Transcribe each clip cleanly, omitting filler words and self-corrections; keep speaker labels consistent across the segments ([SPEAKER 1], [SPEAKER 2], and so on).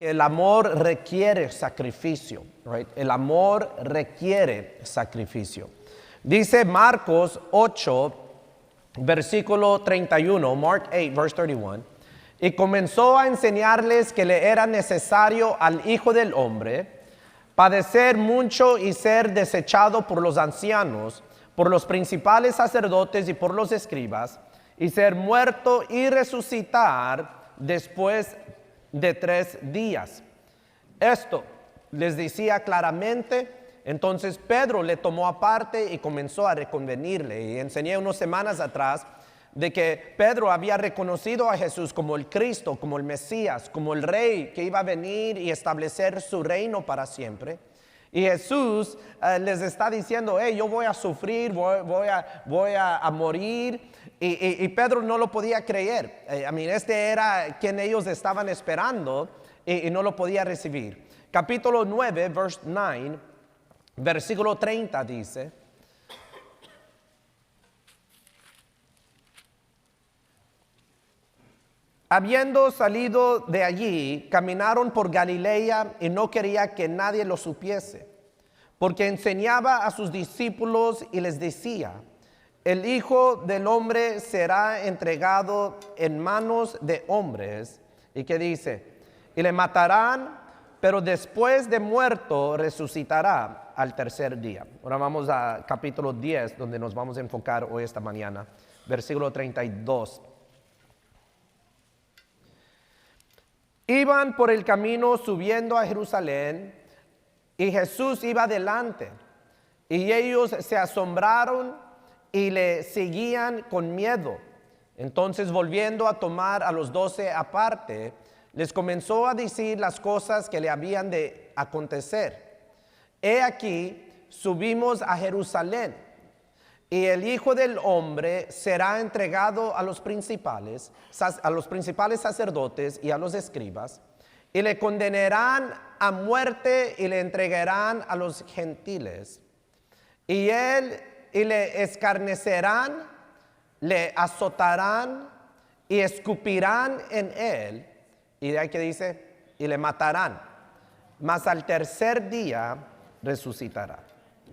[SPEAKER 1] el amor requiere sacrificio. Right? El amor requiere sacrificio. Dice Marcos 8, versículo 31, Mark 8, verse 31. Y comenzó a enseñarles que le era necesario al Hijo del Hombre padecer mucho y ser desechado por los ancianos, por los principales sacerdotes y por los escribas, y ser muerto y resucitar después de 3 días. Esto les decía claramente. Entonces Pedro le tomó aparte y comenzó a reconvenirle. Y enseñé unas semanas atrás de que Pedro había reconocido a Jesús como el Cristo, como el Mesías, como el Rey que iba a venir y establecer su reino para siempre. Y Jesús les está diciendo, hey, yo voy a sufrir, voy a morir. Y Pedro no lo podía creer. Este era quien ellos estaban esperando y no lo podía recibir. Capítulo 9, verse 9, versículo 30 dice: habiendo salido de allí, caminaron por Galilea y no quería que nadie lo supiese, porque enseñaba a sus discípulos y les decía: el Hijo del Hombre será entregado en manos de hombres. ¿Y qué dice? Y le matarán, pero después de muerto resucitará al 3er día. Ahora vamos a capítulo 10, donde nos vamos a enfocar hoy esta mañana. Versículo 32. Iban por el camino subiendo a Jerusalén, y Jesús iba delante, y ellos se asombraron y le seguían con miedo. Entonces, volviendo a tomar a los 12 aparte, les comenzó a decir las cosas que le habían de acontecer. He aquí, subimos a Jerusalén, y el Hijo del Hombre será entregado a los principales sacerdotes y a los escribas, y le condenarán a muerte y le entregarán a los gentiles. Y le escarnecerán, le azotarán y escupirán en él. Y de ahí que dice, y le matarán, mas al 3er día resucitará.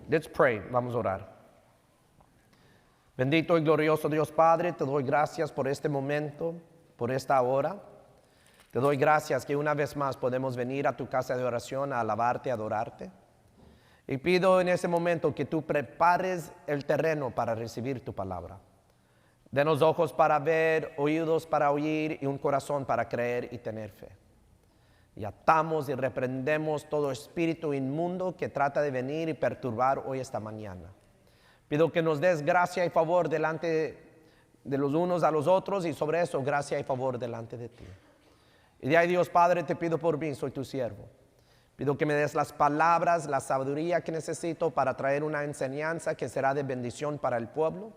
[SPEAKER 1] Let's pray, vamos a orar. Bendito y glorioso Dios Padre, te doy gracias por este momento, por esta hora. Te doy gracias que una vez más podemos venir a tu casa de oración a alabarte, a adorarte. Y pido en ese momento que tú prepares el terreno para recibir tu palabra. Denos ojos para ver, oídos para oír y un corazón para creer y tener fe. Y atamos y reprendemos todo espíritu inmundo que trata de venir y perturbar hoy esta mañana. Pido que nos des gracia y favor delante de los unos a los otros, y sobre eso gracia y favor delante de ti. Y de ahí, Dios Padre, te pido por mí, soy tu siervo. Pido que me des las palabras, la sabiduría que necesito para traer una enseñanza que será de bendición para el pueblo.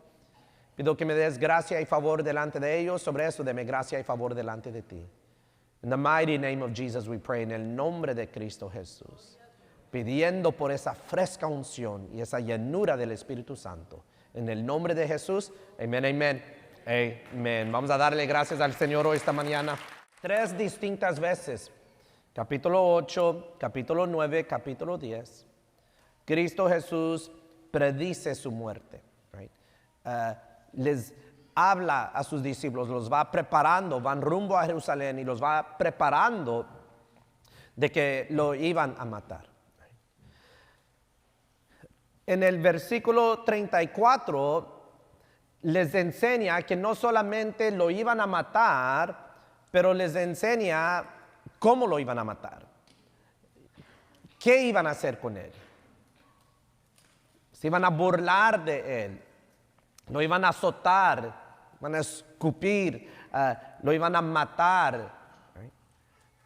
[SPEAKER 1] Pido que me des gracia y favor delante de ellos, sobre eso deme gracia y favor delante de ti. In the mighty name of Jesus we pray, en el nombre de Cristo Jesús, pidiendo por esa fresca unción y esa llenura del Espíritu Santo. En el nombre de Jesús, amén, amén, amén. Vamos a darle gracias al Señor hoy esta mañana. 3 distintas veces, capítulo 8, capítulo 9, capítulo 10, Cristo Jesús predice su muerte. Right? Les habla a sus discípulos, los va preparando, van rumbo a Jerusalén y los va preparando de que lo iban a matar. En el versículo 34 les enseña que no solamente lo iban a matar, pero les enseña cómo lo iban a matar. ¿Qué iban a hacer con él? Se iban a burlar de él, lo iban a azotar, van a escupir, lo iban a matar,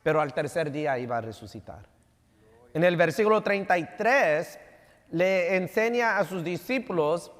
[SPEAKER 1] pero al 3er día iba a resucitar. En el versículo 33 le enseña a sus discípulos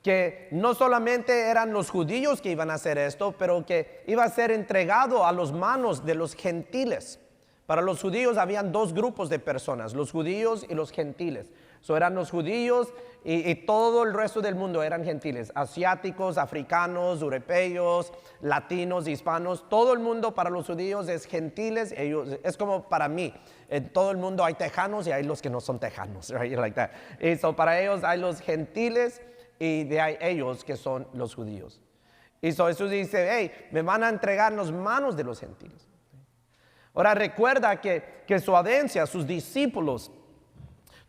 [SPEAKER 1] que no solamente eran los judíos que iban a hacer esto, pero que iba a ser entregado a las manos de los gentiles. Para los judíos habían 2 grupos de personas, los judíos y los gentiles. So eran los judíos y todo el resto del mundo eran gentiles. Asiáticos, africanos, europeos, latinos, hispanos. Todo el mundo para los judíos es gentiles. Es como para mí. En todo el mundo hay tejanos y hay los que no son tejanos. Right? Like that. Y so para ellos hay los gentiles y de ellos que son los judíos. Y so Jesús dice, hey, me van a entregar en las manos de los gentiles. Ahora recuerda que su audiencia, sus discípulos,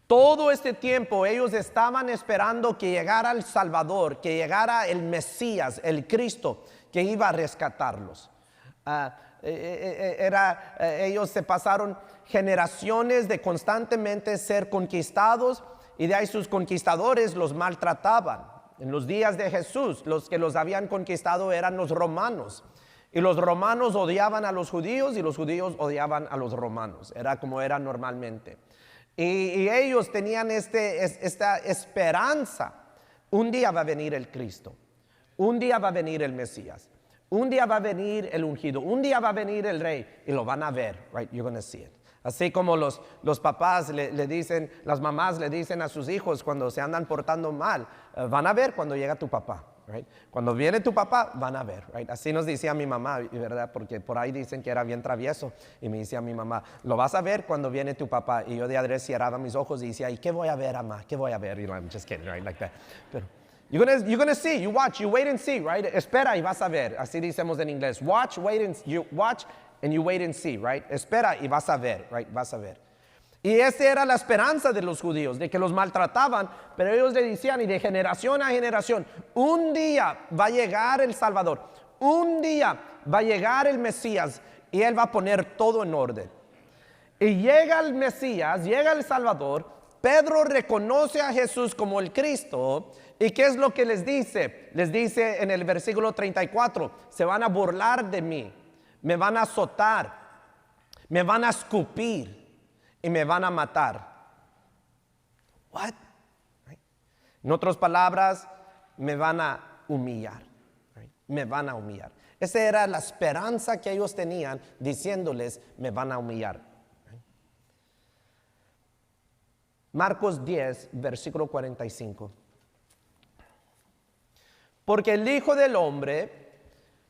[SPEAKER 1] todo este tiempo ellos estaban esperando que llegara el Salvador, que llegara el Mesías, el Cristo, que iba a rescatarlos. Ellos se pasaron generaciones de constantemente ser conquistados y de ahí sus conquistadores los maltrataban. En los días de Jesús, los que los habían conquistado eran los romanos. Y los romanos odiaban a los judíos y los judíos odiaban a los romanos. Era como era normalmente. Y ellos tenían esta esperanza. Un día va a venir el Cristo. Un día va a venir el Mesías. Un día va a venir el ungido. Un día va a venir el rey. Y lo van a ver. Right? You're going to see it. Así como los papás le dicen, las mamás le dicen a sus hijos cuando se andan portando mal, van a ver cuando llega tu papá. Right? Cuando viene tu papá, van a ver. Right? Así nos decía mi mamá, ¿verdad? Porque por ahí dicen que era bien travieso. Y me decía mi mamá, lo vas a ver cuando viene tu papá. Y yo de adrés cerraba mis ojos y decía, ¿y qué voy a ver, mamá? ¿Qué voy a ver? You know, I'm just kidding, right? Like that. Pero you're gonna see, you watch, you wait and see, right? Espera y vas a ver. Así decimos en inglés. Watch, wait and you watch and you wait and see, right? Espera y vas a ver, right? Vas a ver. Y esa era la esperanza de los judíos, de que los maltrataban, pero ellos le decían, y de generación a generación, un día va a llegar el Salvador, un día va a llegar el Mesías, y Él va a poner todo en orden. Y llega el Mesías, llega el Salvador, Pedro reconoce a Jesús como el Cristo, ¿y qué es lo que les dice? Les dice en el versículo 34, se van a burlar de mí, me van a azotar, me van a escupir, y me van a matar. What? Right? En otras palabras, me van a humillar. Right? Me van a humillar. Esa era la esperanza que ellos tenían, diciéndoles, me van a humillar. Right? Marcos 10, versículo 45. Porque el Hijo del Hombre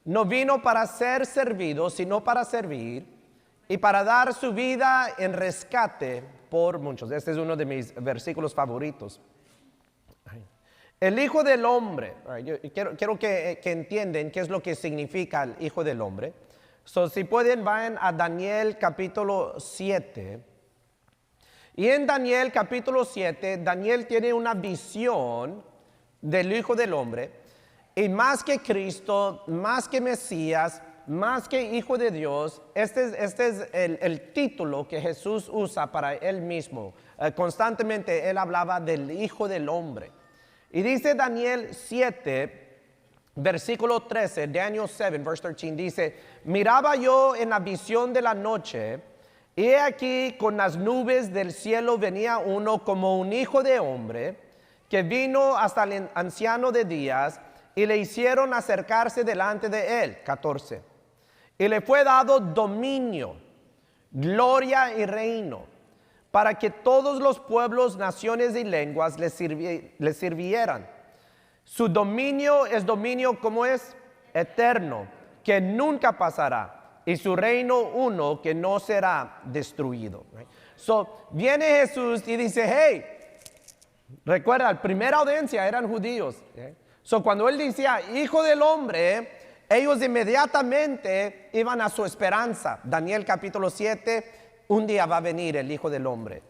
[SPEAKER 1] no vino para ser servido, sino para servir y para dar su vida en rescate por muchos. Este es uno de mis versículos favoritos. El Hijo del Hombre. Yo quiero que entiendan qué es lo que significa el Hijo del Hombre. So, si pueden, vayan a Daniel capítulo 7. Y en Daniel capítulo 7, Daniel tiene una visión del Hijo del Hombre. Y más que Cristo, más que Mesías, más que Hijo de Dios, este es el título que Jesús usa para Él mismo. Constantemente Él hablaba del Hijo del Hombre. Y dice Daniel 7, versículo 13, Daniel 7, verse 13, dice, miraba yo en la visión de la noche, y he aquí con las nubes del cielo venía uno como un hijo de hombre, que vino hasta el anciano de días, y le hicieron acercarse delante de él. 14. Y le fue dado dominio, gloria y reino, para que todos los pueblos, naciones y lenguas le sirvieran. Su dominio es dominio, ¿cómo es? Eterno, que nunca pasará. Y su reino uno, que no será destruido. Right? So, viene Jesús y dice, hey, recuerda, la primera audiencia eran judíos. So, cuando Él decía, Hijo del Hombre, ellos inmediatamente iban a su esperanza. Daniel capítulo 7, un día va a venir el Hijo del Hombre.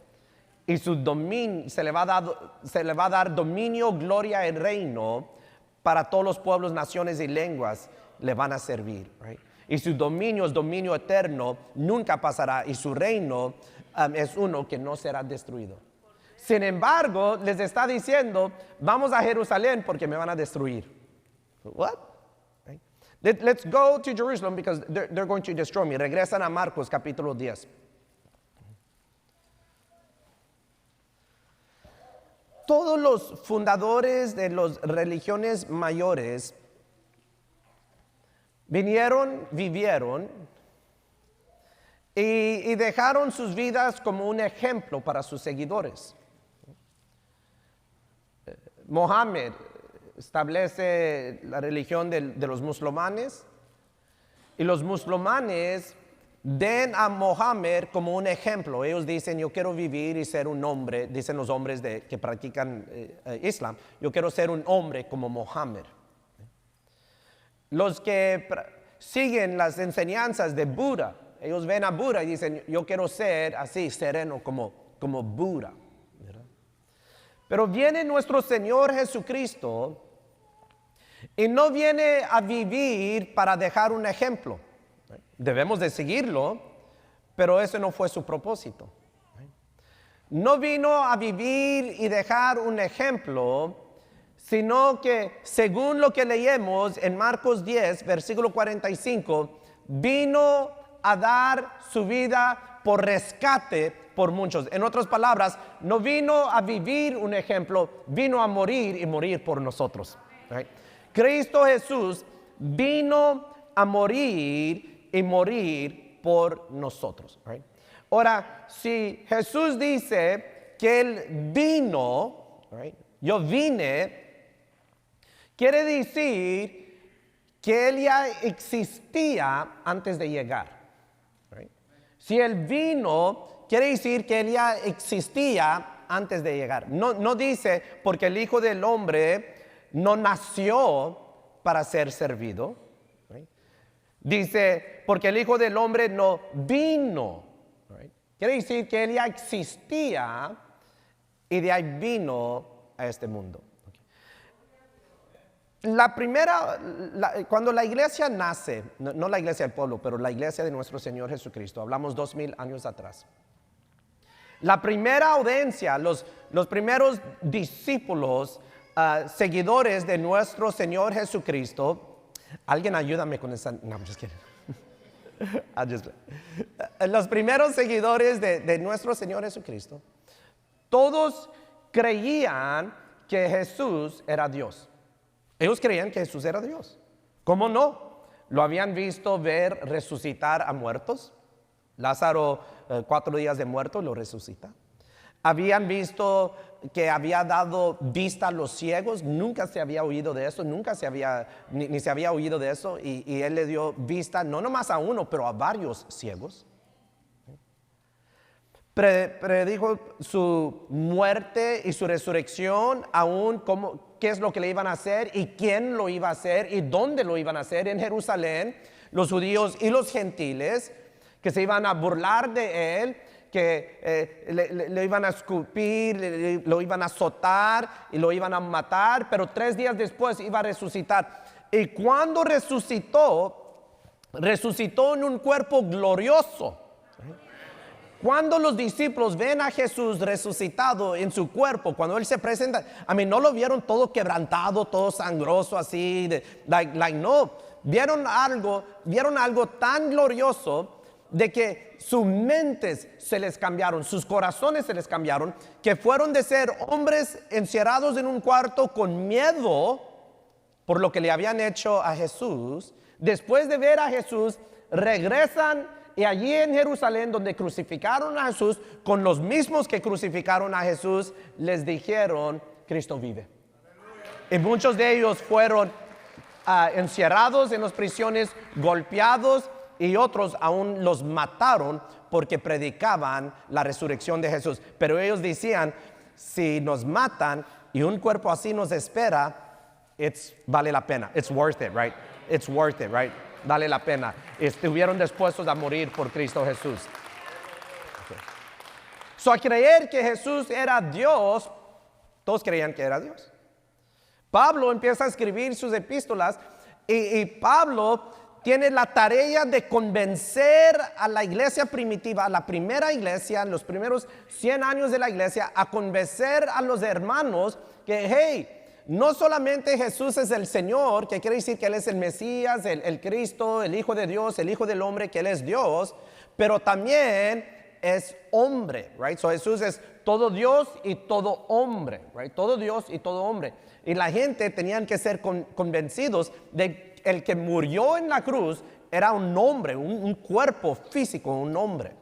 [SPEAKER 1] Y su dominio, se le va a dar dominio, gloria y reino para todos los pueblos, naciones y lenguas le van a servir. Right? Y su dominio es dominio eterno, nunca pasará. Y su reino es uno que no será destruido. Sin embargo, les está diciendo, vamos a Jerusalén porque me van a destruir. What? Let's go to Jerusalem because they're going to destroy me. Regresan a Marcos capítulo 10. Todos los fundadores de las religiones mayores vinieron, vivieron y dejaron sus vidas como un ejemplo para sus seguidores. Mohammed establece la religión de los musulmanes y los musulmanes den a Mohammed como un ejemplo. Ellos dicen, yo quiero vivir y ser un hombre, dicen los hombres que practican Islam, yo quiero ser un hombre como Mohammed. Los que siguen las enseñanzas de Buda, ellos ven a Buda y dicen, yo quiero ser así, sereno como Buda. ¿Verdad? Pero viene nuestro Señor Jesucristo y no viene a vivir para dejar un ejemplo. Debemos de seguirlo, pero ese no fue su propósito. No vino a vivir y dejar un ejemplo, sino que según lo que leemos en Marcos 10, versículo 45, vino a dar su vida por rescate por muchos. En otras palabras, no vino a vivir un ejemplo, vino a morir y morir por nosotros. Right? Cristo Jesús vino a morir y morir por nosotros. Right? Ahora, si Jesús dice que Él vino, right? Yo vine, quiere decir que Él ya existía antes de llegar. Right? Si Él vino, quiere decir que Él ya existía antes de llegar. No dice porque el Hijo del Hombre no nació para ser servido. Right? Dice porque el Hijo del Hombre no vino. Right? Quiere decir que Él ya existía y de ahí vino a este mundo. Cuando la iglesia nace, no la iglesia del pueblo, pero la iglesia de nuestro Señor Jesucristo, hablamos 2000 años atrás. La primera audiencia, los primeros discípulos, seguidores de nuestro Señor Jesucristo, alguien ayúdame con esa, no, I'm just kidding. Los primeros seguidores de nuestro Señor Jesucristo, todos creían que Jesús era Dios. Ellos creían que Jesús era Dios. ¿Cómo no? Lo habían visto ver resucitar a muertos. Lázaro, 4 días de muerto, lo resucita. Habían visto que había dado vista a los ciegos. Nunca se había oído de eso, ni se había oído de eso. Y Él le dio vista, no nomás a uno, pero a varios ciegos. Predijo su muerte y su resurrección, aún qué es lo que le iban a hacer y quién lo iba a hacer y dónde lo iban a hacer. En Jerusalén, los judíos y los gentiles que se iban a burlar de él, que le iban a escupir, lo iban a azotar y lo iban a matar, pero 3 días después iba a resucitar. Y cuando resucitó en un cuerpo glorioso. Cuando los discípulos ven a Jesús resucitado en su cuerpo, cuando Él se presenta, no lo vieron todo quebrantado, todo sangroso así, no. Vieron algo tan glorioso de que sus mentes se les cambiaron, sus corazones se les cambiaron, que fueron de ser hombres encerrados en un cuarto con miedo por lo que le habían hecho a Jesús. Después de ver a Jesús, regresan. Y allí en Jerusalén, donde crucificaron a Jesús, con los mismos que crucificaron a Jesús, les dijeron, Cristo vive. Y muchos de ellos fueron encerrados en las prisiones, golpeados, y otros aún los mataron porque predicaban la resurrección de Jesús. Pero ellos decían, si nos matan y un cuerpo así nos espera, vale la pena. It's worth it, right? It's worth it, right? Vale la pena. Estuvieron dispuestos a morir por Cristo Jesús. Okay. So, a creer que Jesús era Dios, todos creían que era Dios. Pablo empieza a escribir sus epístolas y Pablo tiene la tarea de convencer a la iglesia primitiva, a la primera iglesia, en los primeros 100 años de la iglesia, a convencer a los hermanos que, hey, no solamente Jesús es el Señor, que quiere decir que Él es el Mesías, el Cristo, el Hijo de Dios, el Hijo del Hombre, que Él es Dios, pero también es hombre, right? So Jesús es todo Dios y todo hombre, right? Todo Dios y todo hombre. Y la gente tenían que ser convencidos de que el que murió en la cruz era un hombre, un cuerpo físico, un hombre.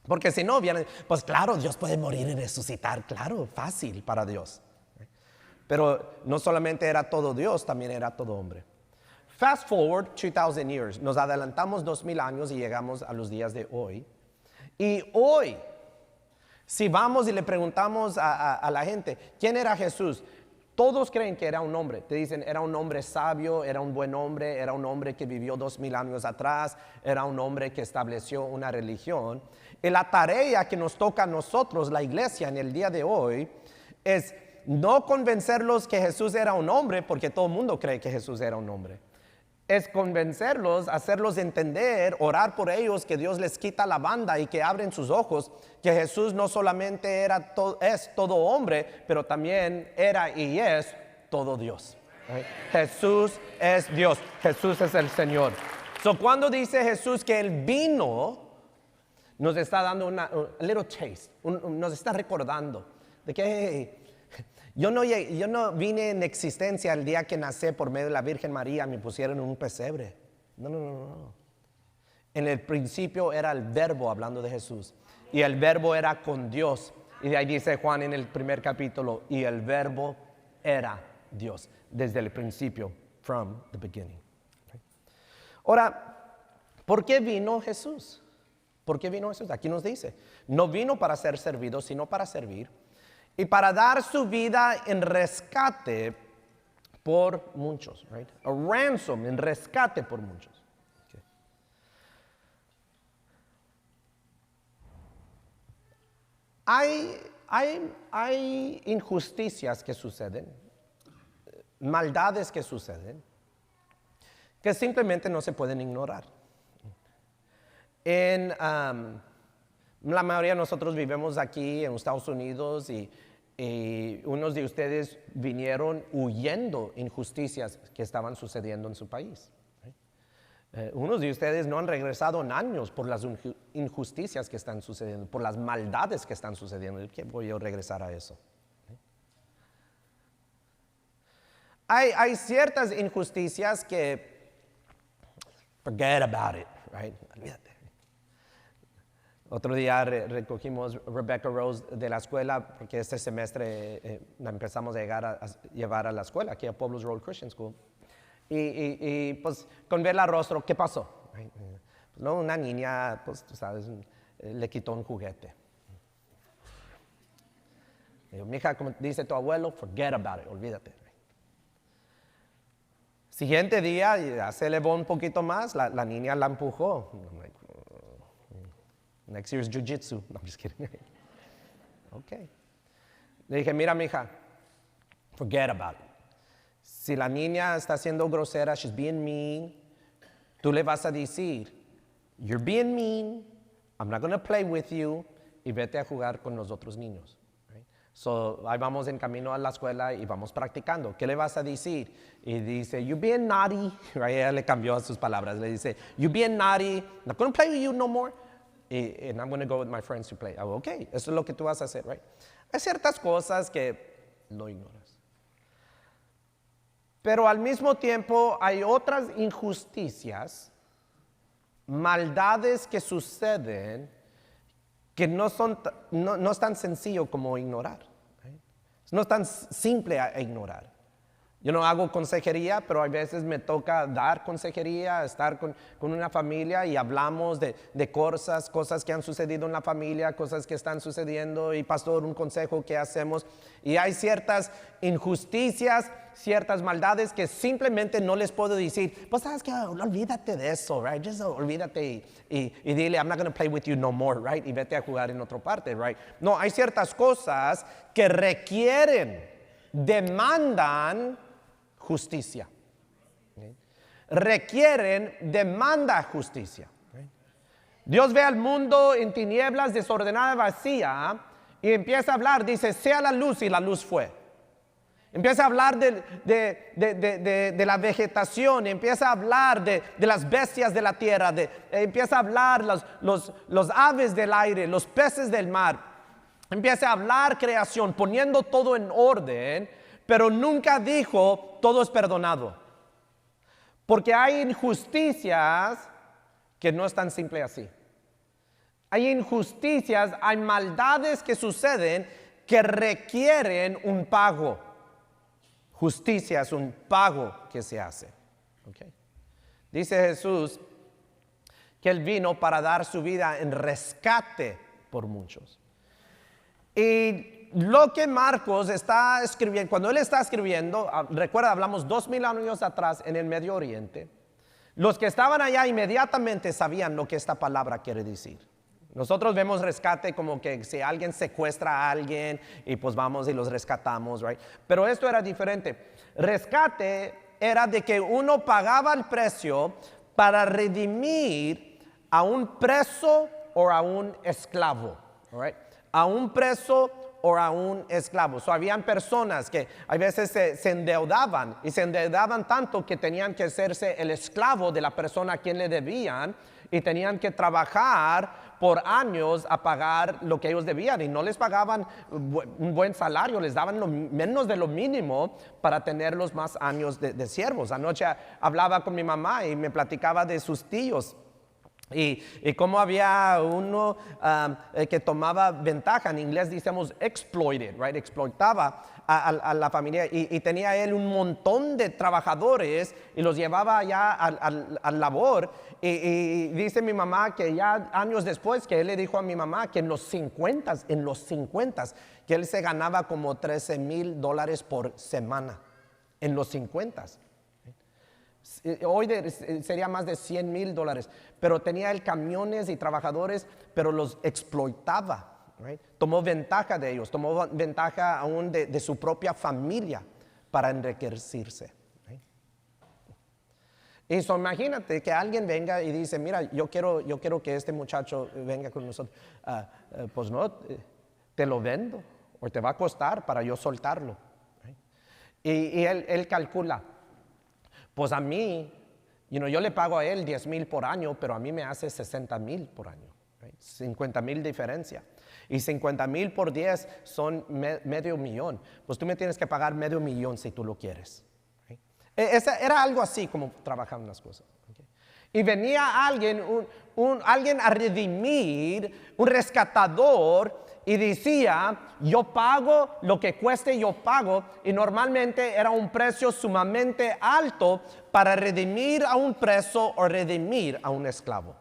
[SPEAKER 1] Porque si no, vienen, pues claro, Dios puede morir y resucitar, claro, fácil para Dios. Pero no solamente era todo Dios, también era todo hombre. Fast forward 2000 years. Nos adelantamos 2000 años y llegamos a los días de hoy. Y hoy, si vamos y le preguntamos a la gente, ¿quién era Jesús? Todos creen que era un hombre. Te dicen, era un hombre sabio, era un buen hombre, era un hombre que vivió 2000 años atrás, era un hombre que estableció una religión. Y la tarea que nos toca a nosotros, la iglesia, en el día de hoy, es no convencerlos que Jesús era un hombre, porque todo el mundo cree que Jesús era un hombre. Es convencerlos, hacerlos entender, orar por ellos, que Dios les quita la banda y que abren sus ojos, que Jesús no solamente es todo hombre, pero también era y es todo Dios. Right? Jesús es Dios, Jesús es el Señor. Cuando dice Jesús que Él vino, nos está dando un little taste, nos está recordando de que hey, yo no vine en existencia el día que nací por medio de la Virgen María, me pusieron en un pesebre. No. En el principio era el Verbo, hablando de Jesús, y el Verbo era con Dios. Y de ahí dice Juan en el primer capítulo, y el Verbo era Dios, desde el principio, from the beginning. Ahora, ¿por qué vino Jesús? ¿Por qué vino Jesús? Aquí nos dice, no vino para ser servido, sino para servir y para dar su vida en rescate por muchos. Right? A ransom, en rescate por muchos. Okay. Hay injusticias que suceden, maldades que suceden, que simplemente no se pueden ignorar. La mayoría de nosotros vivimos aquí en Estados Unidos y unos de ustedes vinieron huyendo injusticias que estaban sucediendo en su país. Unos de ustedes no han regresado en años por las injusticias que están sucediendo, por las maldades que están sucediendo. ¿Qué voy a regresar a eso? Hay ciertas injusticias que forget about it, right? Olvídate. Otro día recogimos Rebecca Rose de la escuela porque este semestre la empezamos a llevar a la escuela, aquí a Pueblos Road Christian School. Y pues con verla rostro, ¿qué pasó? Pues, no, una niña, pues tú sabes, le quitó un juguete. Digo, mija, como dice tu abuelo, forget about it, olvídate. Siguiente día, ya se elevó un poquito más, la niña la empujó. Next year's jiu-jitsu. No, I'm just kidding. Okay. Le dije, mira, mija, forget about it. Si la niña está siendo grosera, she's being mean, tú le vas a decir, you're being mean, I'm not going to play with you, y vete a jugar con los otros niños. Right? So, ahí vamos en camino a la escuela y vamos practicando. ¿Qué le vas a decir? Y dice, you're being naughty. Right? Ella le cambió sus palabras. Le dice, you're being naughty, I'm not going to play with you no more. And I'm going to go with my friends to play. Oh, okay, eso es lo que tú vas a hacer, right? Hay ciertas cosas que no ignoras. Pero al mismo tiempo hay otras injusticias, maldades que suceden que no es tan sencillo como ignorar. Right? No es tan simple a ignorar. Yo no hago consejería, pero a veces me toca dar consejería, estar con una familia y hablamos de cosas que han sucedido en la familia, cosas que están sucediendo y pastor, un consejo que hacemos. Y hay ciertas injusticias, ciertas maldades que simplemente no les puedo decir, pues sabes que olvídate de eso, right? Just olvídate y dile, I'm not going to play with you no more, right? Y vete a jugar en otra parte, right? No, hay ciertas cosas que demandan justicia. Okay. Demanda justicia. Okay. Dios ve al mundo en tinieblas, desordenada, vacía, y empieza a hablar, dice, sea la luz, y la luz fue. Empieza a hablar de la vegetación, empieza a hablar de las bestias de la tierra, empieza a hablar los aves del aire, los peces del mar. Empieza a hablar creación, poniendo todo en orden, pero nunca dijo todo es perdonado. Porque hay injusticias que no es tan simple así. Hay injusticias, hay maldades que suceden que requieren un pago. Justicia es un pago que se hace. Okay. Dice Jesús que Él vino para dar su vida en rescate por muchos. Y lo que Marcos está escribiendo, cuando él está escribiendo, recuerda, hablamos 2000 años atrás en el Medio Oriente, los que estaban allá inmediatamente sabían lo que esta palabra quiere decir. Nosotros vemos rescate como que si alguien secuestra a alguien y pues vamos y los rescatamos, right? Pero esto era diferente. Rescate era de que uno pagaba el precio para redimir a un preso o a un esclavo, right? A un preso o a un esclavo. Habían personas que a veces se endeudaban y se endeudaban tanto que tenían que hacerse el esclavo de la persona a quien le debían y tenían que trabajar por años a pagar lo que ellos debían y no les pagaban un buen salario, les daban menos de lo mínimo para tener los más años de siervos. Anoche hablaba con mi mamá y me platicaba de sus tíos. Y cómo había uno que tomaba ventaja, en inglés decimos exploited, right? Exploitaba a la familia y tenía él un montón de trabajadores y los llevaba allá al labor. Y dice mi mamá que ya años después que él le dijo a mi mamá que en los 50, que él se ganaba como $13,000 por semana, en los 50. Hoy sería más de $100,000, pero tenía él camiones y trabajadores, pero los exploitaba, right? Tomó ventaja de ellos, tomó ventaja aún de su propia familia para enriquecerse, right? Y eso, imagínate que alguien venga y dice, mira, yo quiero que este muchacho venga con nosotros. Pues no, te lo vendo o te va a costar para yo soltarlo, right? Y él calcula. Pues a mí, yo le pago a él 10,000 por año, pero a mí me hace 60,000 por año, right? 50,000 diferencia. Y 50,000 por 10 son medio millón. Pues tú me tienes que pagar $500,000 si tú lo quieres. Right? Era algo así como trabajaban las cosas. Okay. Y venía alguien a redimir, un rescatador, y decía, yo pago lo que cueste, yo pago. Y normalmente era un precio sumamente alto para redimir a un preso o redimir a un esclavo.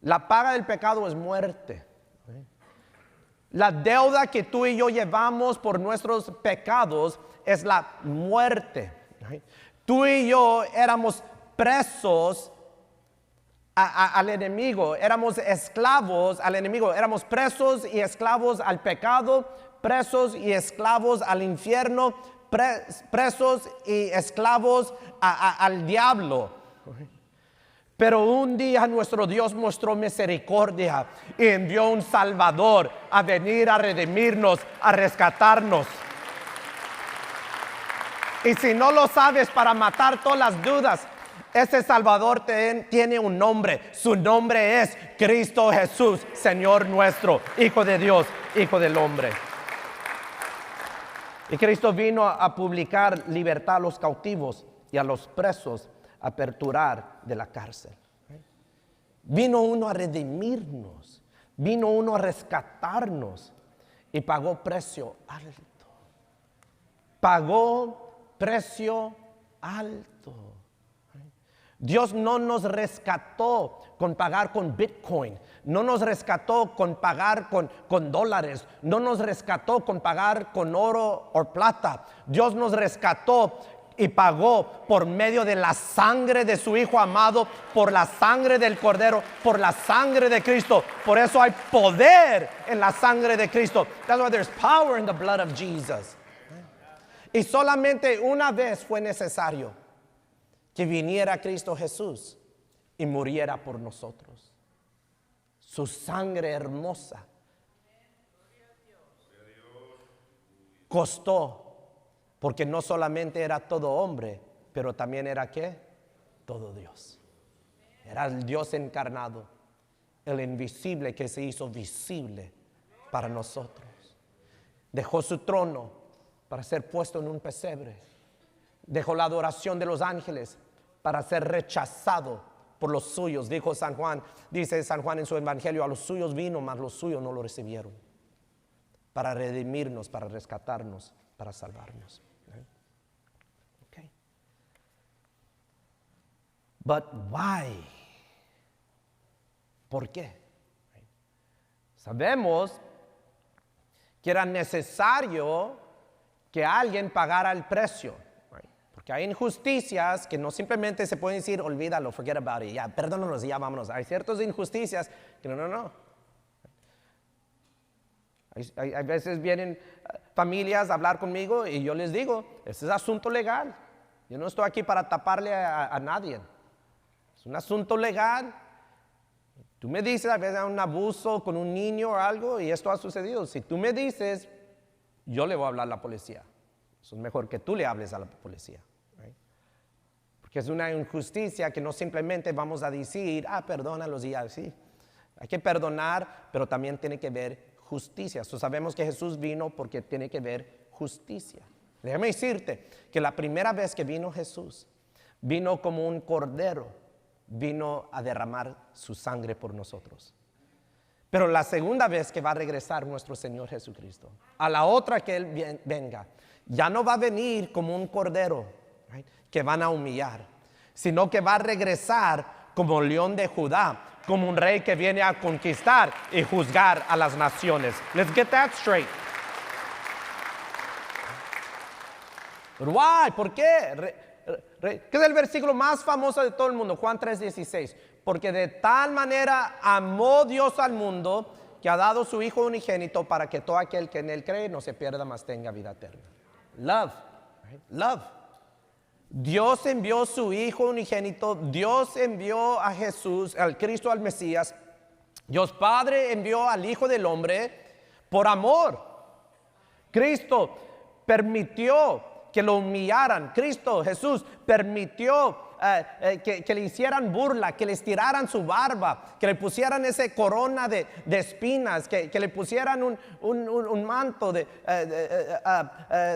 [SPEAKER 1] La paga del pecado es muerte. La deuda que tú y yo llevamos por nuestros pecados es la muerte. Tú y yo éramos presos al enemigo, éramos esclavos al enemigo, éramos presos y esclavos al pecado, presos y esclavos al infierno, presos y esclavos al diablo. Pero un día nuestro Dios mostró misericordia y envió un Salvador a venir a redimirnos, a rescatarnos. Y si no lo sabes, para matar todas las dudas, ese Salvador tiene un nombre. Su nombre es Cristo Jesús, Señor nuestro, Hijo de Dios, Hijo del hombre. Y Cristo vino a publicar libertad a los cautivos y a los presos, a aperturar de la cárcel. Vino uno a redimirnos, vino uno a rescatarnos y pagó precio alto. Pagó precio alto. Dios no nos rescató con pagar con Bitcoin, no nos rescató con pagar con dólares, no nos rescató con pagar con oro o plata. Dios nos rescató y pagó por medio de la sangre de su Hijo amado, por la sangre del Cordero, por la sangre de Cristo. Por eso hay poder en la sangre de Cristo. That's why there's power in the blood of Jesus. Y solamente una vez fue necesario que viniera Cristo Jesús y muriera por nosotros. Su sangre hermosa costó, porque no solamente era todo hombre, pero también era ¿qué? Todo Dios. Era el Dios encarnado, el invisible que se hizo visible para nosotros. Dejó su trono para ser puesto en un pesebre. Dejó la adoración de los ángeles para ser rechazado por los suyos. Dijo San Juan, dice San Juan en su evangelio, a los suyos vino, mas los suyos no lo recibieron. Para redimirnos, para rescatarnos, para salvarnos. But why? ¿Por qué? Sabemos que era necesario que alguien pagara el precio. Porque hay injusticias que no simplemente se pueden decir, olvídalo, forget about it, ya, perdónanos y ya vámonos. Hay ciertas injusticias que no. Hay veces vienen familias a hablar conmigo y yo les digo, este es asunto legal. Yo no estoy aquí para taparle a nadie. Es un asunto legal. Tú me dices, a veces hay un abuso con un niño o algo y esto ha sucedido. Si tú me dices, yo le voy a hablar a la policía. Eso es mejor que tú le hables a la policía. Right? Porque es una injusticia que no simplemente vamos a decir, perdónalos y así. Hay que perdonar, pero también tiene que haber justicia. Sabemos que Jesús vino porque tiene que haber justicia. Déjame decirte que la primera vez que vino Jesús, vino como un cordero. Vino a derramar su sangre por nosotros. Pero la segunda vez que va a regresar nuestro Señor Jesucristo, a la otra que Él venga, ya no va a venir como un cordero, right, que van a humillar, sino que va a regresar como león de Judá, como un rey que viene a conquistar y juzgar a las naciones. Let's get that straight. But why? ¿Por qué? ¿Qué es el versículo más famoso de todo el mundo? Juan 3:16. Porque de tal manera amó Dios al mundo que ha dado su Hijo unigénito para que todo aquel que en Él cree no se pierda, mas tenga vida eterna. Love. Right? Love. Dios envió su Hijo unigénito. Dios envió a Jesús, al Cristo, al Mesías. Dios Padre envió al Hijo del Hombre por amor. Cristo permitió que lo humillaran. Cristo, Jesús, permitió que le hicieran burla, que le estiraran su barba, que le pusieran esa corona de espinas, que le pusieran un manto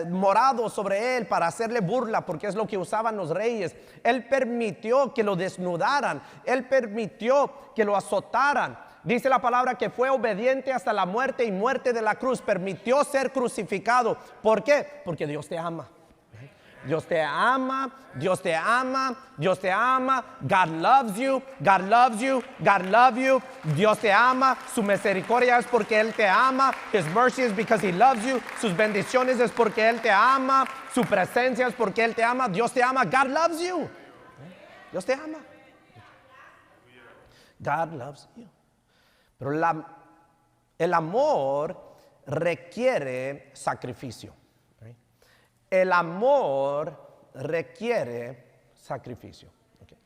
[SPEAKER 1] morado sobre él para hacerle burla, porque es lo que usaban los reyes. Él permitió que lo desnudaran. Él permitió que lo azotaran. Dice la palabra que fue obediente hasta la muerte y muerte de la cruz. Permitió ser crucificado. ¿Por qué? Porque Dios te ama. Dios te ama, Dios te ama, Dios te ama. God loves you, God loves you, God loves you. Dios te ama, su misericordia es porque Él te ama. His mercy is because He loves you. Sus bendiciones es porque Él te ama. Su presencia es porque Él te ama. Dios te ama, God loves you. Dios te ama. God loves you. Pero el amor requiere sacrificio. El amor requiere sacrificio. Okay.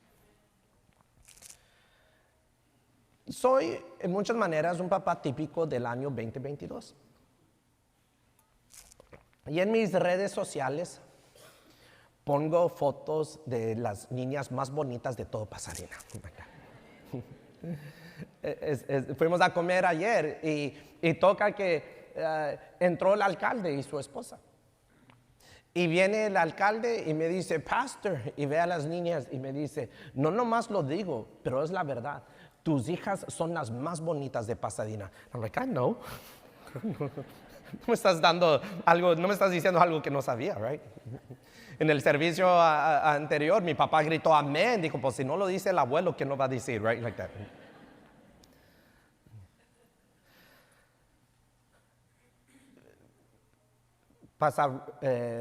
[SPEAKER 1] Soy en muchas maneras un papá típico del año 2022. Y en mis redes sociales pongo fotos de las niñas más bonitas de todo Pasadena. Fuimos a comer ayer y toca que entró el alcalde y su esposa. Y viene el alcalde y me dice, pastor, y ve a las niñas y me dice, no nomás lo digo, pero es la verdad. Tus hijas son las más bonitas de Pasadena. I'm like, I know. No me estás dando algo, no me estás diciendo algo que no sabía, right? En el servicio anterior, mi papá gritó amén. Dijo, pues si no lo dice el abuelo, ¿qué no va a decir, right? Like that. Pasa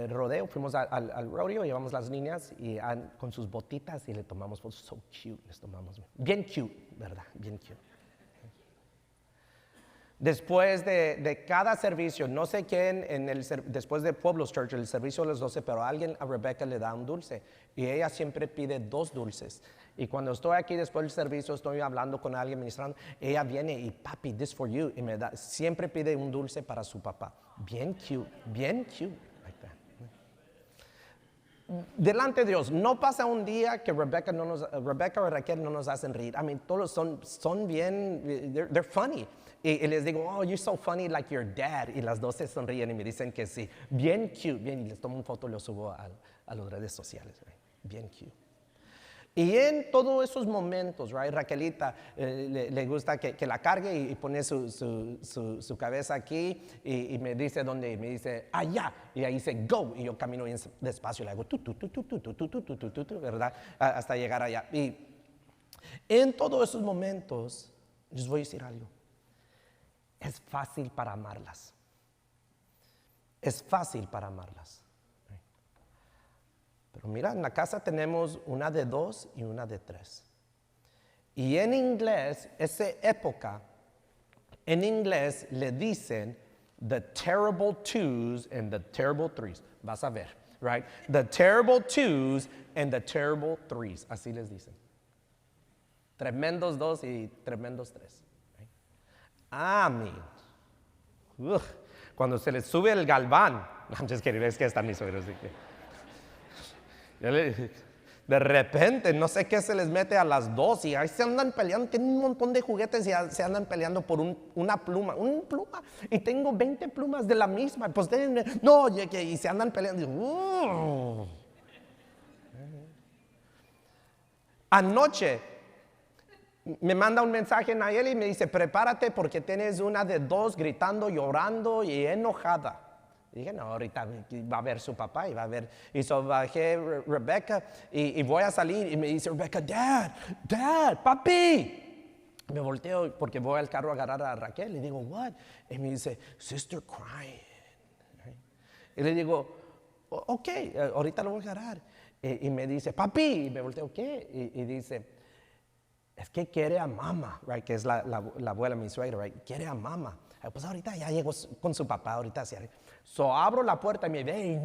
[SPEAKER 1] rodeo, fuimos al rodeo, llevamos las niñas y con sus botitas y le tomamos fotos. So cute, les tomamos. Bien cute, ¿verdad? Bien cute. Después de cada servicio, no sé quién, después de Pueblos Church, el servicio de las 12, pero alguien a Rebecca le da un dulce. Y ella siempre pide 2 dulces. Y cuando estoy aquí después del servicio, estoy hablando con alguien ministrando, ella viene y papi, this for you. Y me da, siempre pide un dulce para su papá. Bien cute, bien cute. Like that. Delante de Dios, no pasa un día que Rebecca o Raquel no nos hacen reír. I mean, todos son bien, they're funny. Y les digo, oh, you're so funny like your dad. Y las dos se sonríen y me dicen que sí. Bien cute, bien. Y les tomo una foto y lo subo a las redes sociales. Right? Bien cute. Y en todos esos momentos, right, Raquelita le gusta que la cargue y pone su cabeza aquí y me dice dónde, me dice allá, y ahí dice go, y yo camino bien despacio, le hago ¿verdad? Hasta llegar allá. Y en todos esos momentos, les voy a decir algo, es fácil para amarlas. Es fácil para amarlas. Pero mira, en la casa tenemos una de 2 y una de 3. Y en inglés, esa época, en inglés le dicen the terrible twos and the terrible threes. Vas a ver, right? The terrible twos and the terrible threes. Así les dicen. Tremendos 2 y tremendos 3. Right? Amén. Cuando se les sube el galván. I'm just kidding, es que están mis suegros. Así que. De repente, no sé qué se les mete a las 2 y ahí se andan peleando, tienen un montón de juguetes y se andan peleando por una pluma, y tengo 20 plumas de la misma, pues no, y se andan peleando. Anoche me manda un mensaje Nayeli y me dice, prepárate porque tienes una de 2 gritando, llorando y enojada. Y dije, no, ahorita va a ver su papá y va a ver. Y so bajé Rebecca y voy a salir y me dice Rebecca, Dad, papi. Me volteo porque voy al carro a agarrar a Raquel. Le digo, what? Y me dice, sister crying. Y le digo, ok, ahorita lo voy a agarrar. Y me dice, papi. Y me volteo, ¿qué? Y dice, es que quiere a mamá, right? Que es la abuela, mi suegra, right? Quiere a mamá. Pues ahorita ya llegó con su papá, ahorita se... So abro la puerta y me ve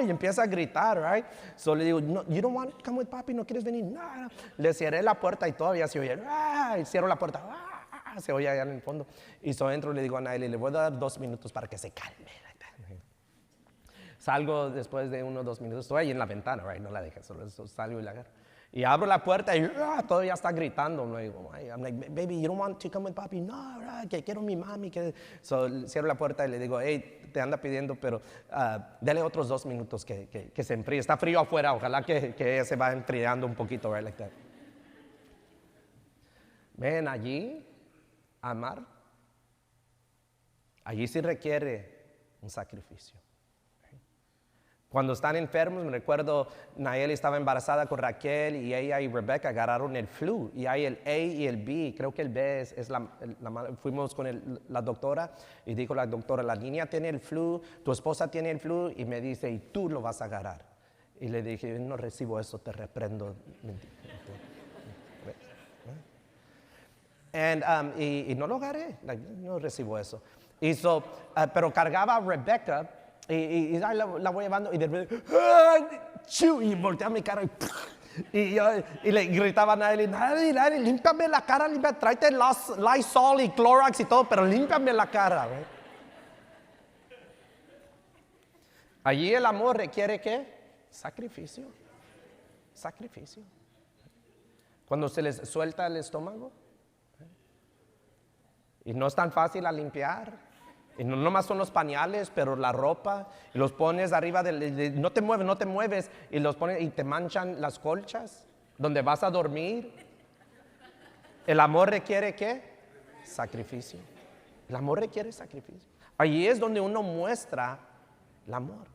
[SPEAKER 1] y empieza a gritar, right? So le digo, no, you don't want to come with papi, no quieres venir, no. Le cerré la puerta y todavía se oye, y cierro la puerta, se oye allá en el fondo. Y so entro y le digo a Nayeli, le voy a dar 2 minutos para que se calme. Salgo después de 1 o 2 minutos, estoy ahí en la ventana, right? No la dejé, solo salgo y la agarro. Y abro la puerta y todavía está gritando. Me digo, I'm like, baby, you don't want to come with papi? No, que quiero mi mami. So, cierro la puerta y le digo, hey, te anda pidiendo, pero dele otros 2 minutos que se enfríe. Está frío afuera, ojalá que ella se va enfriando un poquito, right, like that. Ven, allí, amar, allí sí requiere un sacrificio. Cuando están enfermos, me recuerdo, Nayeli estaba embarazada con Raquel y ella y Rebecca agarraron el flu. Y hay el A y el B, creo que el B es fuimos con la doctora y dijo la doctora, la niña tiene el flu, tu esposa tiene el flu y me dice, y tú lo vas a agarrar. Y le dije, no recibo eso, te reprendo. Y no lo agarré, no recibo eso. Pero cargaba a Rebecca. Y la voy llevando y de repente y voltea mi cara y le gritaba a Nayeli, límpiame la cara, tráete Lysol y Clorox y todo, pero límpiame la cara. ¿Right? Allí el amor requiere ¿qué? Sacrificio. Cuando se les suelta el estómago y no es tan fácil a limpiar. Y no nomás son los pañales, pero la ropa, y los pones arriba no te mueves, y los pones y te manchan las colchas, donde vas a dormir. El amor requiere ¿qué? Sacrificio. El amor requiere sacrificio. Allí es donde uno muestra el amor.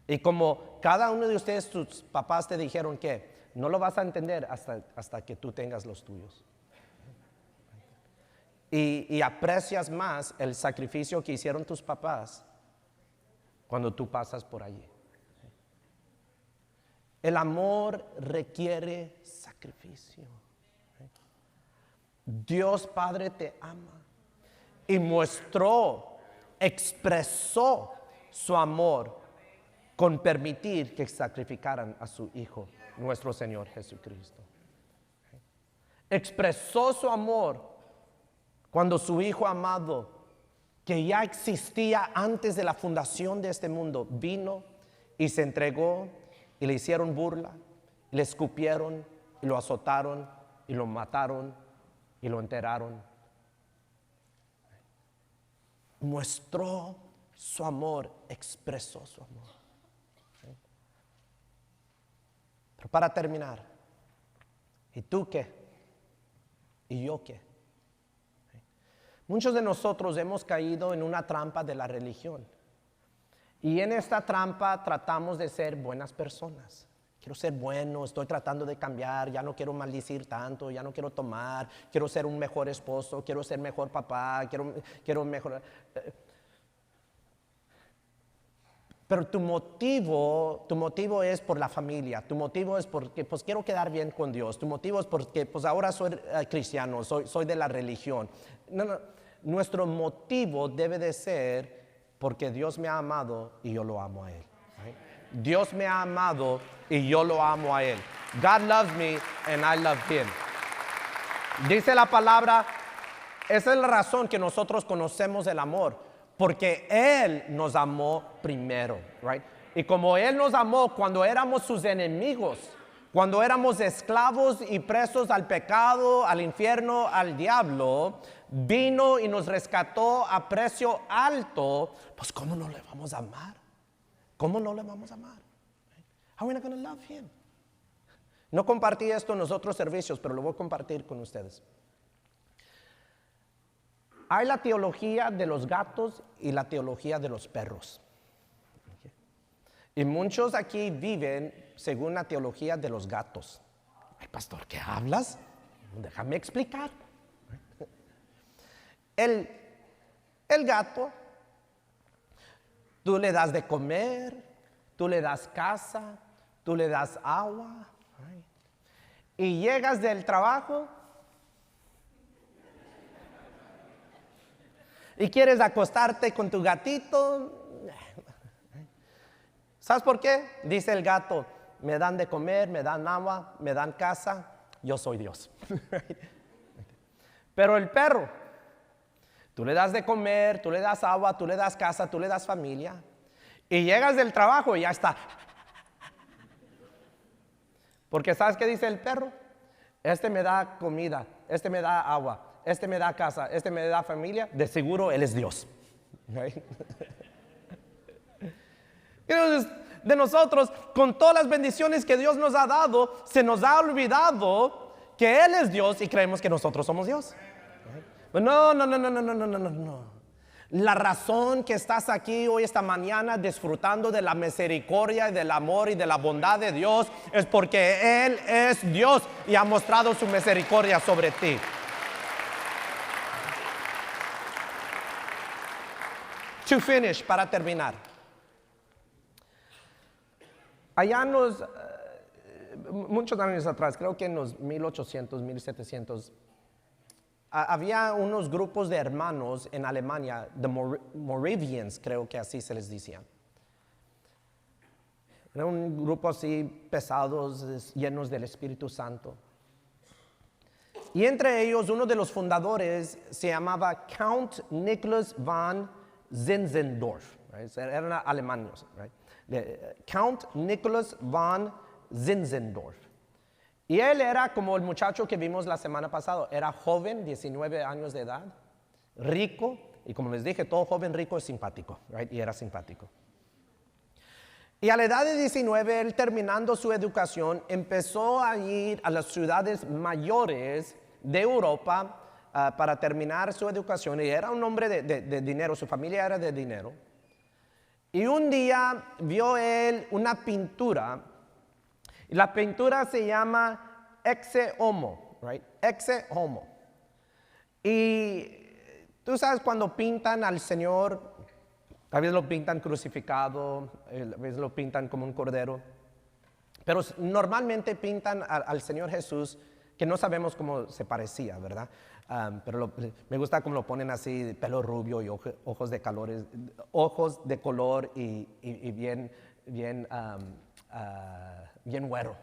[SPEAKER 1] Y como cada uno de ustedes, tus papás te dijeron que no lo vas a entender hasta que tú tengas los tuyos. Y aprecias más el sacrificio que hicieron tus papás cuando tú pasas por allí. El amor requiere sacrificio. Dios Padre te ama y expresó su amor con permitir que sacrificaran a su Hijo, nuestro Señor Jesucristo. Expresó su amor cuando su Hijo amado, que ya existía antes de la fundación de este mundo, vino y se entregó y le hicieron burla, le escupieron y lo azotaron y lo mataron y lo enterraron. Mostró su amor, expresó su amor. Pero para terminar, ¿Y tú qué? ¿Y yo qué? Muchos de nosotros hemos caído en una trampa de la religión. Y en esta trampa tratamos de ser buenas personas. Quiero ser bueno, estoy tratando de cambiar, ya no quiero maldecir tanto, ya no quiero tomar, quiero ser un mejor esposo, quiero ser mejor papá, quiero mejorar. Pero tu motivo es por la familia, tu motivo es porque pues quiero quedar bien con Dios, tu motivo es porque pues ahora soy cristiano, soy de la religión. No, nuestro motivo debe de ser porque Dios me ha amado y yo lo amo a Él. Right? Dios me ha amado y yo lo amo a Él. God loves me and I love Him. Dice la palabra, esa es la razón que nosotros conocemos el amor. Porque Él nos amó primero, right? Y como Él nos amó cuando éramos sus enemigos, cuando éramos esclavos y presos al pecado, al infierno, al diablo, vino y nos rescató a precio alto, pues ¿cómo no le vamos a amar? ¿Cómo no le vamos a amar? How are we not going to love Him? No compartí esto en los otros servicios, pero lo voy a compartir con ustedes. Hay la teología de los gatos y la teología de los perros. Y muchos aquí viven según la teología de los gatos. Ay, pastor, ¿qué hablas? Déjame explicar. El gato, tú le das de comer, tú le das casa, tú le das agua. Y llegas del trabajo y quieres acostarte con tu gatito. ¿Sabes por qué? Dice el gato, me dan de comer, me dan agua, me dan casa, yo soy Dios. Pero el perro, tú le das de comer, tú le das agua, tú le das casa, tú le das familia, y llegas del trabajo y ya está. Porque ¿sabes qué dice el perro? Este me da comida, este me da agua, este me da casa, este me da familia, de seguro Él es Dios. Right? Entonces, de nosotros, con todas las bendiciones que Dios nos ha dado, se nos ha olvidado que Él es Dios y creemos que nosotros somos Dios. No. La razón que estás aquí hoy, esta mañana, disfrutando de la misericordia y del amor y de la bondad de Dios, es porque Él es Dios y ha mostrado su misericordia sobre ti. To finish, para terminar. Allá muchos años atrás, creo que en los 1800, 1700, había unos grupos de hermanos en Alemania, the Moravians, creo que así se les decía. Era un grupo así pesados, llenos del Espíritu Santo. Y entre ellos, uno de los fundadores se llamaba Count Nicholas von Zinzendorf. Right? Eran alemanes. Right? Count Nicholas von Zinzendorf. Y él era como el muchacho que vimos la semana pasada. Era joven, 19 años de edad, rico, y como les dije, todo joven rico es simpático, right? Y era simpático. Y a la edad de 19, él terminando su educación, empezó a ir a las ciudades mayores de Europa para terminar su educación. Y era un hombre de dinero, su familia era de dinero. Y un día vio él una pintura, y la pintura se llama Ecce Homo, right? Ecce Homo. Y tú sabes cuando pintan al Señor, a veces lo pintan crucificado, a veces lo pintan como un cordero, pero normalmente pintan al Señor Jesús, que no sabemos cómo se parecía, ¿verdad? Pero me gusta cómo lo ponen así, pelo rubio y ojos de color y bien güero.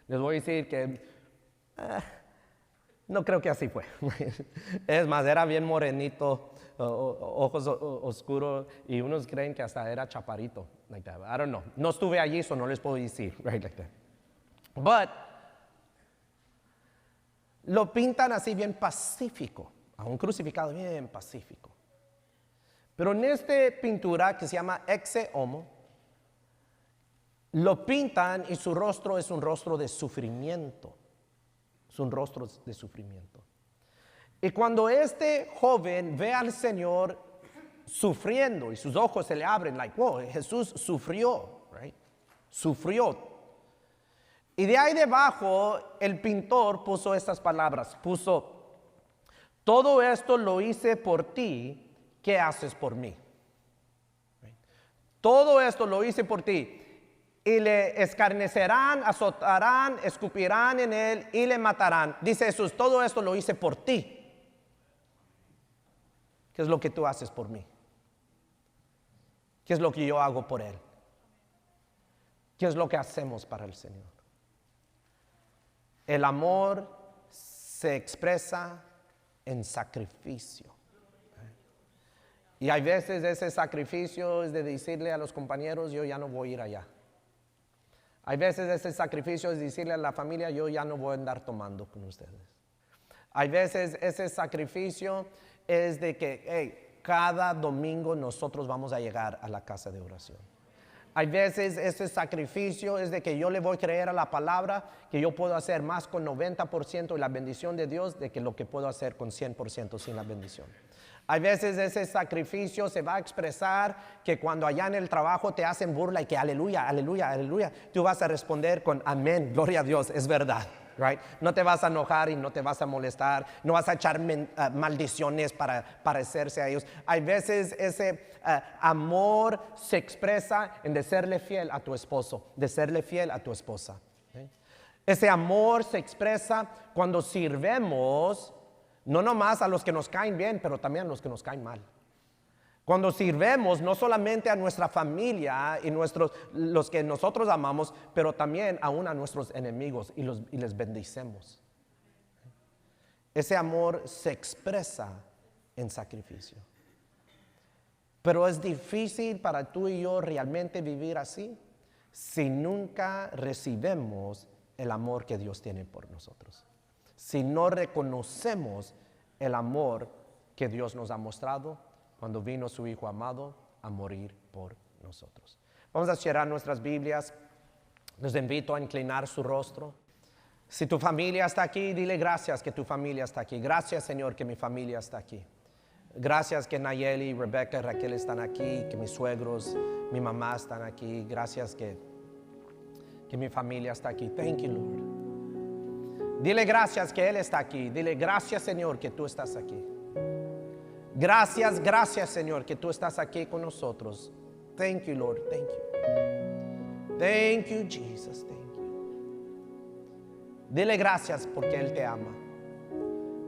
[SPEAKER 1] Les voy a decir que no creo que así fue. Es más, era bien morenito, ojos oscuros, y unos creen que hasta era chaparrito. Like that. I don't know. No estuve allí, so no les puedo decir. Right, like that. But lo pintan así bien pacífico, a un crucificado bien pacífico. Pero en esta pintura que se llama Ecce Homo, lo pintan y su rostro es un rostro de sufrimiento. son rostros de sufrimiento. Y cuando este joven ve al Señor sufriendo y sus ojos se le abren, like, wow, Jesús sufrió, right? Sufrió. Y de ahí debajo el pintor puso estas palabras, puso: todo esto lo hice por ti, ¿qué haces por mí? Right? Todo esto lo hice por ti. Y le escarnecerán, azotarán, escupirán en él y le matarán. Dice Jesús, todo esto lo hice por ti. ¿Qué es lo que tú haces por mí? ¿Qué es lo que yo hago por Él? ¿Qué es lo que hacemos para el Señor? El amor se expresa en sacrificio. Y hay veces ese sacrificio es de decirle a los compañeros, yo ya no voy a ir allá. Hay veces ese sacrificio es decirle a la familia, yo ya no voy a andar tomando con ustedes. Hay veces ese sacrificio es de que, hey, cada domingo nosotros vamos a llegar a la casa de oración. Hay veces ese sacrificio es de que yo le voy a creer a la palabra, que yo puedo hacer más con 90% y la bendición de Dios de que lo que puedo hacer con 100% sin la bendición. Hay veces ese sacrificio se va a expresar que cuando allá en el trabajo te hacen burla y que aleluya, aleluya, aleluya, tú vas a responder con amén, gloria a Dios, es verdad. Right? No te vas a enojar y no te vas a molestar, no vas a echar maldiciones para parecerse a ellos. Hay veces ese amor se expresa en de serle fiel a tu esposo, de serle fiel a tu esposa. ¿Okay? Ese amor se expresa cuando sirvemos, no nomás a los que nos caen bien, pero también a los que nos caen mal. Cuando sirvemos no solamente a nuestra familia y los que nosotros amamos, pero también aún a nuestros enemigos y les bendicemos. Ese amor se expresa en sacrificio. Pero es difícil para tú y yo realmente vivir así si nunca recibimos el amor que Dios tiene por nosotros. Si no reconocemos el amor que Dios nos ha mostrado cuando vino su Hijo amado a morir por nosotros. Vamos a cerrar nuestras Biblias. Les invito a inclinar su rostro. Si tu familia está aquí, dile gracias que tu familia está aquí. Gracias, Señor, que mi familia está aquí. Gracias que Nayeli, Rebecca y Raquel están aquí, que mis suegros, mi mamá están aquí. Gracias que mi familia está aquí. Thank you, Lord. Dile gracias que Él está aquí. Dile gracias, Señor, que tú estás aquí. Gracias, gracias, Señor, que tú estás aquí con nosotros. Thank you, Lord. Thank you. Thank you, Jesus. Thank you. Dile gracias porque Él te ama.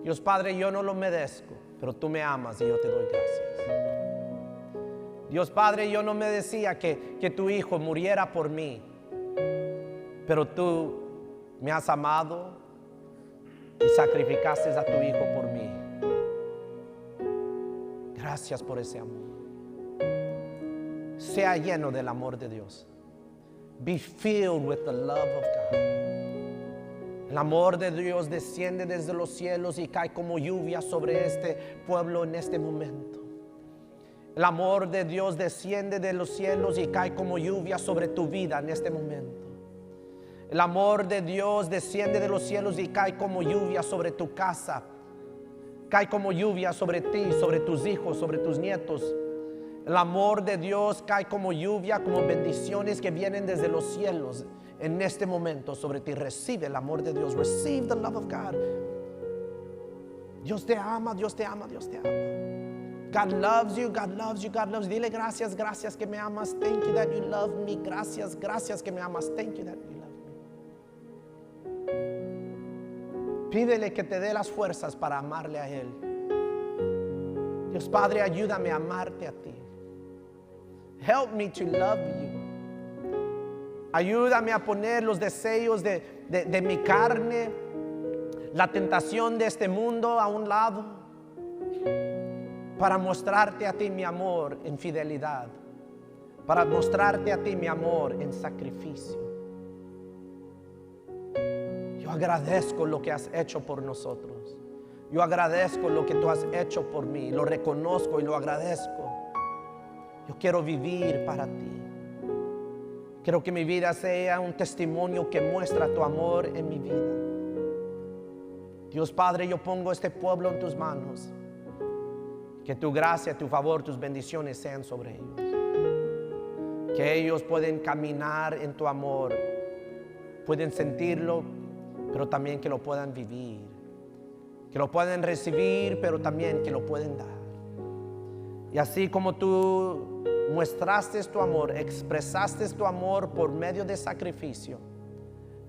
[SPEAKER 1] Dios Padre, yo no lo merezco, pero tú me amas y yo te doy gracias. Dios Padre, yo no me decía que tu Hijo muriera por mí, pero tú me has amado y sacrificaste a tu Hijo por mí. Gracias por ese amor. Sea lleno del amor de Dios. Be filled with the love of God. El amor de Dios desciende desde los cielos y cae como lluvia sobre este pueblo en este momento. El amor de Dios desciende de los cielos y cae como lluvia sobre tu vida en este momento. El amor de Dios desciende de los cielos y cae como lluvia sobre tu casa. Cae como lluvia sobre ti, sobre tus hijos, sobre tus nietos. El amor de Dios cae como lluvia, como bendiciones que vienen desde los cielos en este momento sobre ti. Recibe el amor de Dios. Receive the love of God. Dios te ama, Dios te ama, Dios te ama. God loves you, God loves you, God loves you. Dile gracias, gracias que me amas. Thank you that you love me. Gracias, gracias que me amas. Thank you that you love me. Pídele que te dé las fuerzas para amarle a Él. Dios Padre, ayúdame a amarte a ti. Help me to love you. Ayúdame a poner los deseos de mi carne, la tentación de este mundo a un lado, para mostrarte a ti mi amor en fidelidad, para mostrarte a ti mi amor en sacrificio. Yo agradezco lo que has hecho por nosotros. Yo agradezco lo que tú has hecho por mí. Lo reconozco y lo agradezco. Yo quiero vivir para ti. Quiero que mi vida sea un testimonio que muestra tu amor en mi vida. Dios Padre, yo pongo este pueblo en tus manos. Que tu gracia, tu favor, tus bendiciones sean sobre ellos. Que ellos pueden caminar en tu amor, pueden sentirlo, pero también que lo puedan vivir. Que lo puedan recibir, pero también que lo pueden dar. Y así como tú mostraste tu amor, expresaste tu amor por medio de sacrificio,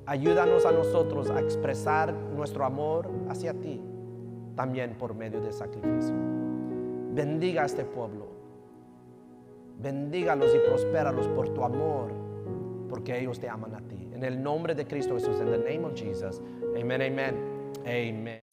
[SPEAKER 1] ayúdanos a nosotros a expresar nuestro amor hacia ti también por medio de sacrificio. Bendiga a este pueblo, bendígalos y prospéralos por tu amor, porque ellos te aman a ti. En el nombre de Cristo Jesús, en the name of Jesus, amen, amen, amen.